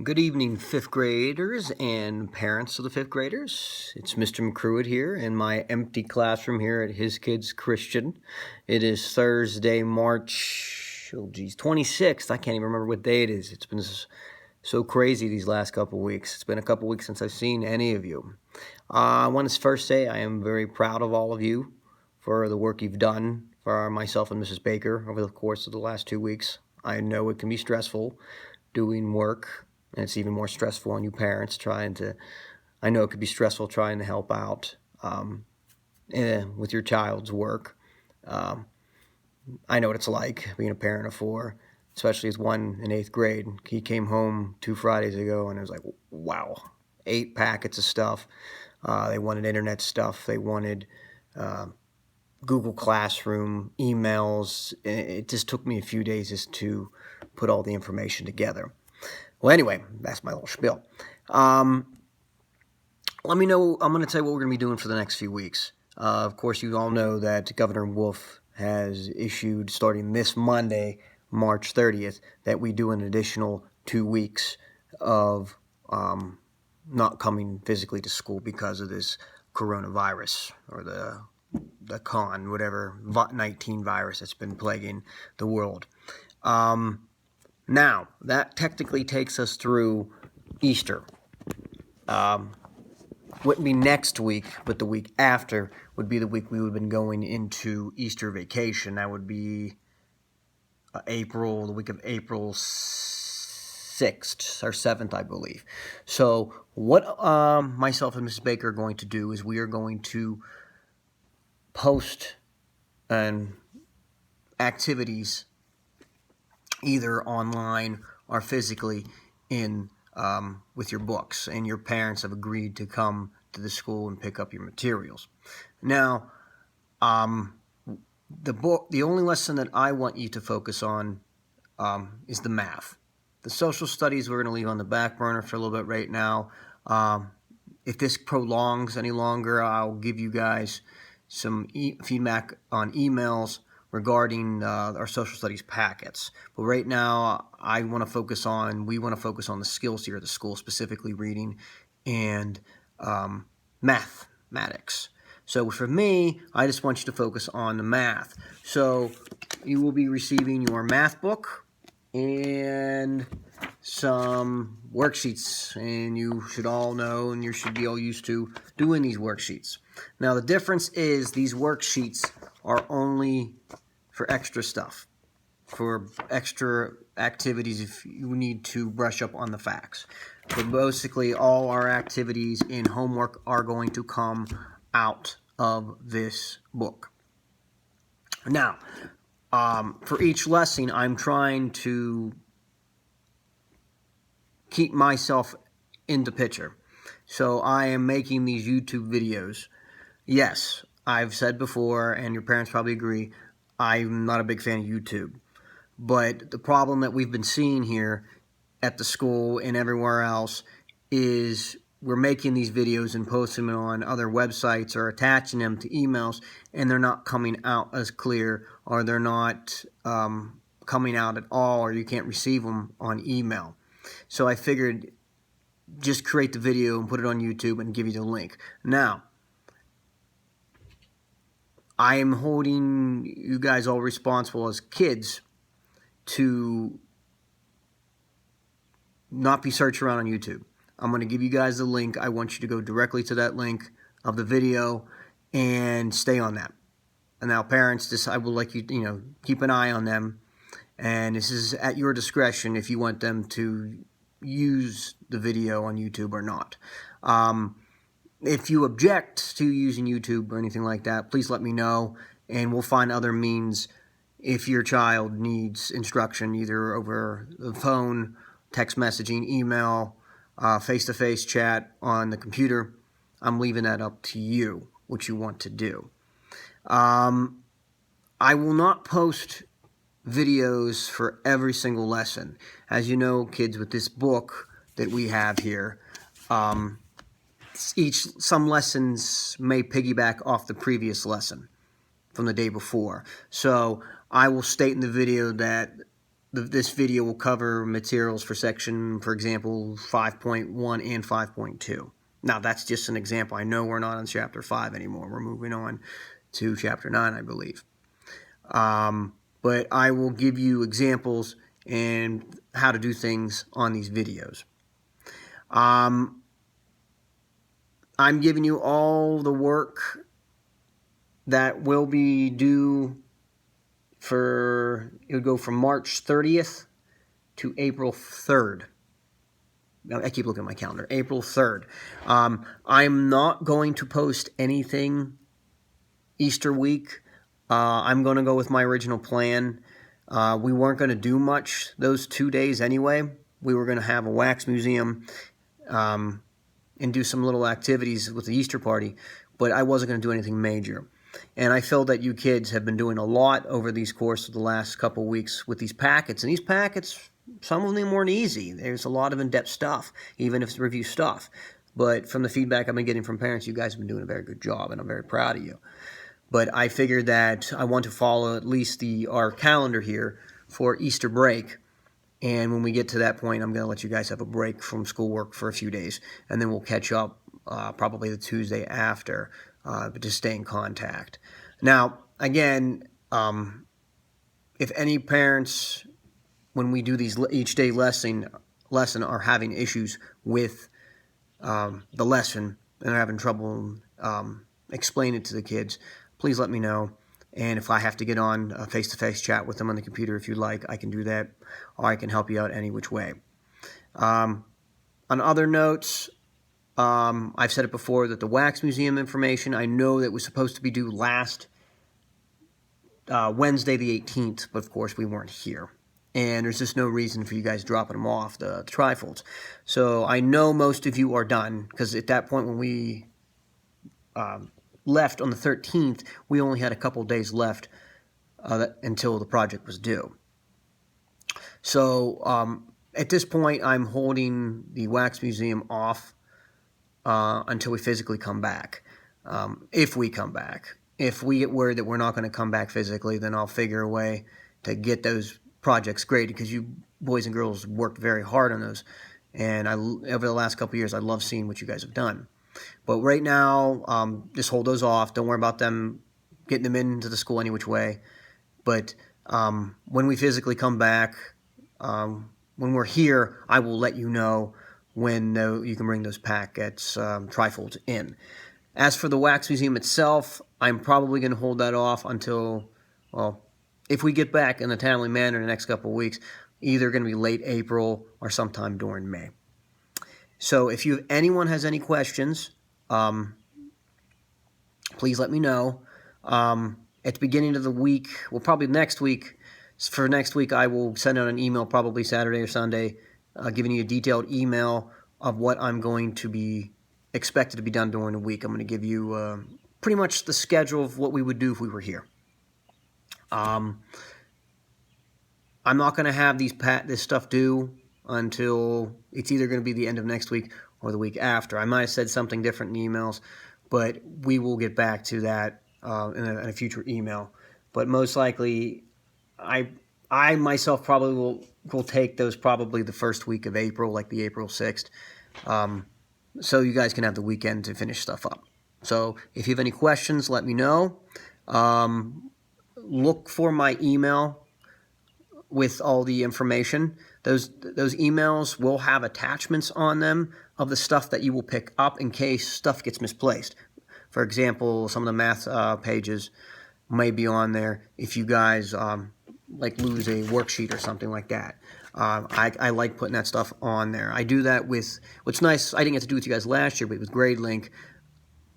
Good evening, fifth graders and parents of the fifth graders. It's Mr. McCruitt here in my empty classroom here at His Kids Christian. It is Thursday, March 26th. I can't even remember what day it is. It's been so crazy these last couple weeks. It's been a couple weeks since I've seen any of you. I want to first say I am very proud of all of you for the work you've done for myself and Mrs. Baker over the course of the last 2 weeks. I know it can be stressful doing work. And it's even more stressful on you parents I know it could be stressful trying to help out with your child's work. I know what it's like being a parent of 4, especially as one in 8th grade. He came home 2 Fridays ago and it was like, wow, 8 packets of stuff. They wanted internet stuff. They wanted Google Classroom, emails. It just took me a few days just to put all the information together. Well, anyway, that's my little spiel. Let me know. I'm going to tell you what we're going to be doing for the next few weeks. Of course, you all know that Governor Wolf has issued, starting this Monday, March 30th, that we do an additional 2 weeks of not coming physically to school because of this coronavirus or the con, whatever, 19 virus that's been plaguing the world. Now, that technically takes us through Easter. Wouldn't be next week, but the week after would be the week we would have been going into Easter vacation. That would be the week of April 6th or 7th, I believe. So what myself and Mrs. Baker are going to do is we are going to post activities either online or physically with your books, and your parents have agreed to come to the school and pick up your materials. Now, the only lesson that I want you to focus on is the math. The social studies we're going to leave on the back burner for a little bit right now. If this prolongs any longer, I'll give you guys some feedback on emails regarding our social studies packets. But right now, we want to focus on the skills here at the school, specifically reading and mathematics. So for me, I just want you to focus on the math. So you will be receiving your math book and some worksheets, and you should all know, and you should be all used to doing these worksheets. Now the difference is these worksheets are only for extra stuff, for extra activities if you need to brush up on the facts. But basically all our activities in homework are going to come out of this book. Now, for each lesson, I'm trying to keep myself in the picture. So I am making these YouTube videos. Yes, I've said before, and your parents probably agree, I'm not a big fan of YouTube. But the problem that we've been seeing here at the school and everywhere else is we're making these videos and posting them on other websites or attaching them to emails, and they're not coming out as clear, or they're not coming out at all, or you can't receive them on email. So I figured just create the video and put it on YouTube and give you the link. Now, I am holding you guys all responsible as kids to not be searching around on YouTube. I'm going to give you guys the link. I want you to go directly to that link of the video and stay on that. And now parents, I would like you to keep an eye on them. And this is at your discretion if you want them to use the video on YouTube or not. If you object to using YouTube or anything like that, please let me know, and we'll find other means if your child needs instruction either over the phone, text messaging, email, face-to-face chat on the computer. I'm leaving that up to you, what you want to do. I will not post videos for every single lesson. As you know, kids, with this book that we have here, some lessons may piggyback off the previous lesson from the day before. So I will state in the video that this video will cover materials for section, for example, 5.1 and 5.2. Now, that's just an example. I know we're not on Chapter 5 anymore. We're moving on to Chapter 9, I believe. But I will give you examples and how to do things on these videos. I'm giving you all the work that will be due it would go from March 30th to April 3rd. I keep looking at my calendar. April 3rd. I'm not going to post anything Easter week. I'm going to go with my original plan. We weren't going to do much those 2 days anyway. We were going to have a wax museum and do some little activities with the Easter party, but I wasn't going to do anything major. And I feel that you kids have been doing a lot over these course of the last couple weeks with these packets. And these packets, some of them weren't easy. There's a lot of in-depth stuff, even if it's review stuff. But from the feedback I've been getting from parents, you guys have been doing a very good job, and I'm very proud of you. But I figured that I want to follow at least our calendar here for Easter break. And when we get to that point, I'm going to let you guys have a break from schoolwork for a few days. And then we'll catch up probably the Tuesday after, but just stay in contact. Now, again, if any parents, when we do these each day lesson are having issues with the lesson and are having trouble explaining it to the kids, please let me know. And if I have to get on a face-to-face chat with them on the computer, if you'd like, I can do that, or I can help you out any which way. On other notes, I've said it before that the Wax Museum information, I know that was supposed to be due last Wednesday the 18th, but of course we weren't here. And there's just no reason for you guys dropping them off, the trifolds. So I know most of you are done, because at that point when we left on the 13th, we only had a couple days left until the project was due. So at this point, I'm holding the Wax Museum off until we physically come back, if we come back. If we get word that we're not going to come back physically, then I'll figure a way to get those projects graded, because you boys and girls worked very hard on those. And over the last couple of years, I love seeing what you guys have done. But right now, just hold those off. Don't worry about them, getting them into the school any which way. But when we physically come back, when we're here, I will let you know when you can bring those packets, trifolds in. As for the Wax Museum itself, I'm probably going to hold that off until, well, if we get back in a timely manner in the next couple of weeks, either going to be late April or sometime during May. So if anyone has any questions, please let me know. At the beginning of the week, well, probably next week, for next week, I will send out an email probably Saturday or Sunday, giving you a detailed email of what I'm going to be expected to be done during the week. I'm going to give you pretty much the schedule of what we would do if we were here. I'm not going to have this stuff due until it's either going to be the end of next week or the week after. I might have said something different in emails, but we will get back to that in a future email. But most likely, I myself probably will take those probably the first week of April, like the April 6th, so you guys can have the weekend to finish stuff up. So if you have any questions, let me know. Look for my email with all the information. Those emails will have attachments on them of the stuff that you will pick up in case stuff gets misplaced. For example, some of the math pages may be on there if you guys like lose a worksheet or something like that. I like putting that stuff on there. I do that with, what's nice, I didn't get to do with you guys last year, but with GradeLink,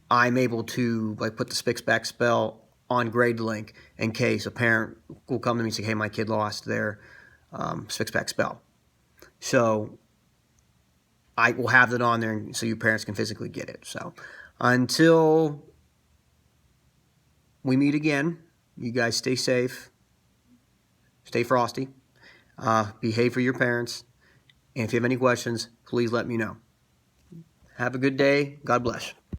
I'm able to like put the Spix-Back spell on GradeLink in case a parent will come to me and say, hey, my kid lost their Spix-Back spell. So I will have that on there so you parents can physically get it. So until we meet again, you guys stay safe, stay frosty, behave for your parents, and if you have any questions, please let me know. Have a good day. God bless.